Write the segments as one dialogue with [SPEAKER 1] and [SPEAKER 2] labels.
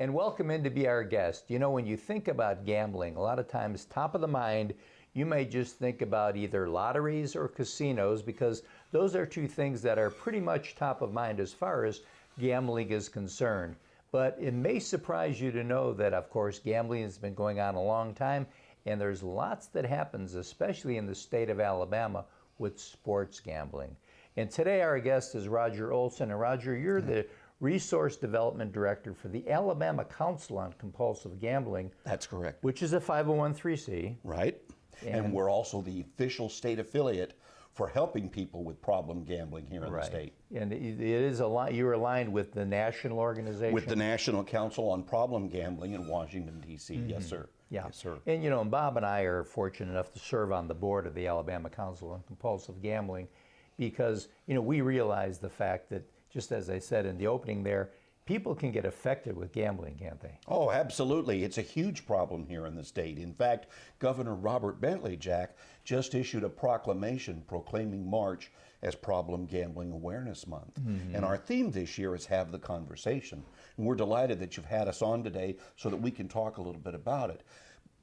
[SPEAKER 1] and welcome in to be our guest. You know, when you think about gambling, a lot of times top of the mind, you may just think about either lotteries or casinos, because those are two things that are pretty much top of mind as far as gambling is concerned. But it may surprise you to know that, of course, gambling has been going on a long time, and there's lots that happens, especially in the state of Alabama, with sports gambling. And today our guest is Roger Olsen. And Roger, you're the Resource Development Director for the Alabama Council on Compulsive Gambling.
[SPEAKER 2] That's correct.
[SPEAKER 1] Which is a 501(c)(3).
[SPEAKER 2] Right. And we're also the official state affiliate for helping people with problem gambling here in the state.
[SPEAKER 1] And it is you're aligned with the national organization?
[SPEAKER 2] With the National Council on Problem Gambling in Washington, D.C. Yes, sir.
[SPEAKER 1] Yeah.
[SPEAKER 2] Yes, sir.
[SPEAKER 1] And you know, Bob and I are fortunate enough to serve on the board of the Alabama Council on Compulsive Gambling because, you know, we realize the fact that, just as I said in the opening there, people can get affected with gambling, can't they?
[SPEAKER 2] Oh, absolutely. It's a huge problem here in the state. In fact, Governor Robert Bentley, Jack, just issued a proclamation proclaiming March as Problem Gambling Awareness Month. And our theme this year is Have the Conversation. And we're delighted that you've had us on today so that we can talk a little bit about it.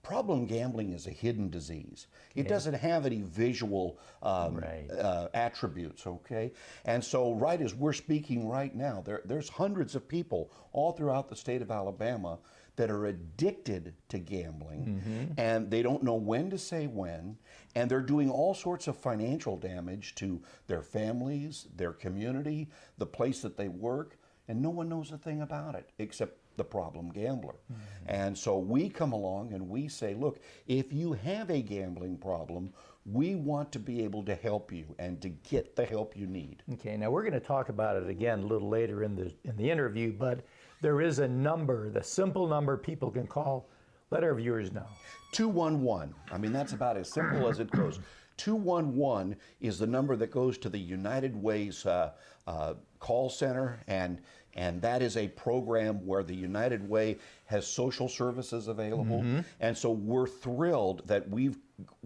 [SPEAKER 2] Problem gambling is a hidden disease. It doesn't have any visual attributes, okay? And so right as we're speaking right now, there's hundreds of people all throughout the state of Alabama that are addicted to gambling, and they don't know when to say when, and they're doing all sorts of financial damage to their families, their community, the place that they work, and no one knows a thing about it except the problem gambler. And so we come along and we say, look, if you have a gambling problem, we want to be able to help you and to get the help you need. Okay,
[SPEAKER 1] now we're going to talk about it again a little later in the interview, but there is a number, the simple number people can call. Let our viewers know.
[SPEAKER 2] 211. I mean, that's about as simple as it goes. 211 is the number that goes to the United Way's call center, and that is a program where the United Way has social services available. And so we're thrilled that we've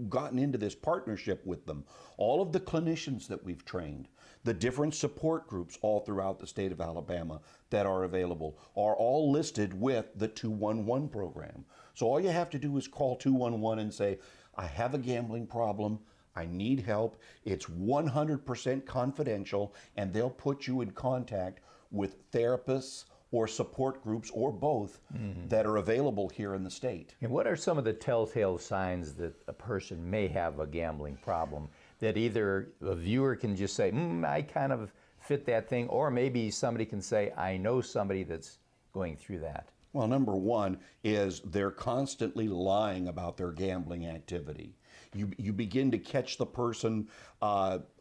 [SPEAKER 2] gotten into this partnership with them. All of the clinicians that we've trained, the different support groups all throughout the state of Alabama that are available are all listed with the 211 program. So all you have to do is call 211 and say, I have a gambling problem, I need help. It's 100% confidential, and they'll put you in contact with therapists or support groups or both that are available here in the state.
[SPEAKER 1] And what are some of the telltale signs that a person may have a gambling problem that either a viewer can just say, I kind of fit that thing, or maybe somebody can say, I know somebody that's going through that?
[SPEAKER 2] Well, number one is they're constantly lying about their gambling activity. You begin to catch the person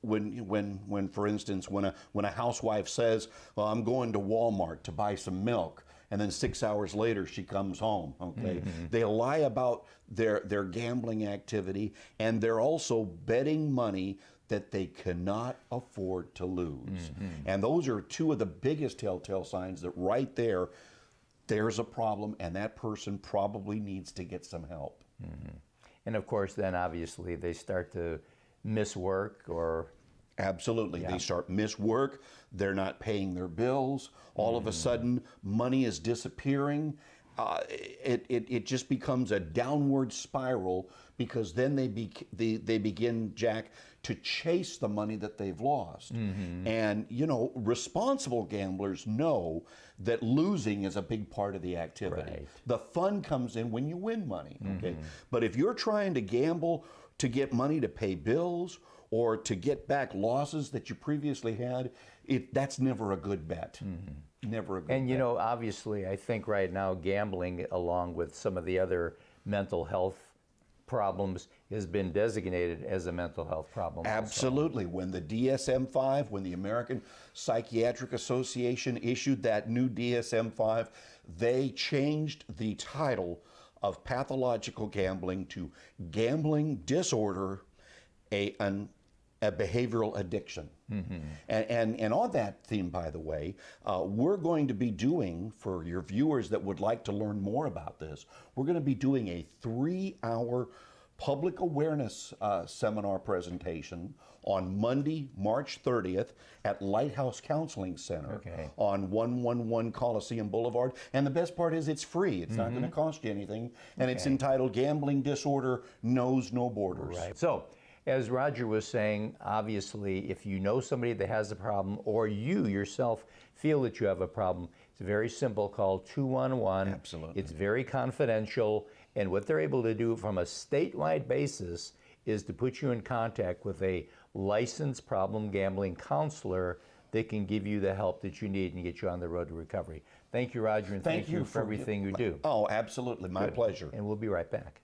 [SPEAKER 2] when for instance, when a housewife says, well, I'm going to Walmart to buy some milk, and then 6 hours later she comes home, okay? They lie about their gambling activity, and they're also betting money that they cannot afford to lose. And those are two of the biggest telltale signs that right there's a problem, and that person probably needs to get some help.
[SPEAKER 1] And of course, then obviously they start to miss work or...
[SPEAKER 2] Absolutely. They start miss work, they're not paying their bills, all of a sudden money is disappearing. It just becomes a downward spiral, because then they begin, Jack, to chase the money that they've lost. And, you know, responsible gamblers know that losing is a big part of the activity. The fun comes in when you win money, okay? But if you're trying to gamble to get money to pay bills or to get back losses that you previously had, that's never a good bet. Never a good bet.
[SPEAKER 1] And you know, obviously, I think right now gambling, along with some of the other mental health problems, has been designated as a mental health problem.
[SPEAKER 2] Absolutely.
[SPEAKER 1] Also.
[SPEAKER 2] When the dsm-v, when the American Psychiatric Association issued that new dsm-v, they changed the title of pathological gambling to gambling disorder, a behavioral addiction. And on that theme, by the way, we're going to be doing, for your viewers that would like to learn more about this, we're going to be doing a 3-hour public awareness seminar presentation on Monday, March 30th at Lighthouse Counseling Center on 111 Coliseum Boulevard. And the best part is it's free. It's not going to cost you anything. And it's entitled Gambling Disorder Knows No Borders.
[SPEAKER 1] Right. So, as Roger was saying, obviously, if you know somebody that has a problem or you yourself feel that you have a problem, it's very simple. Call 211.
[SPEAKER 2] Absolutely.
[SPEAKER 1] It's very confidential. And what they're able to do from a statewide basis is to put you in contact with a licensed problem gambling counselor that can give you the help that you need and get you on the road to recovery. Thank you, Roger, and thank you for everything you do.
[SPEAKER 2] Oh, absolutely. My pleasure.
[SPEAKER 1] And we'll be right back.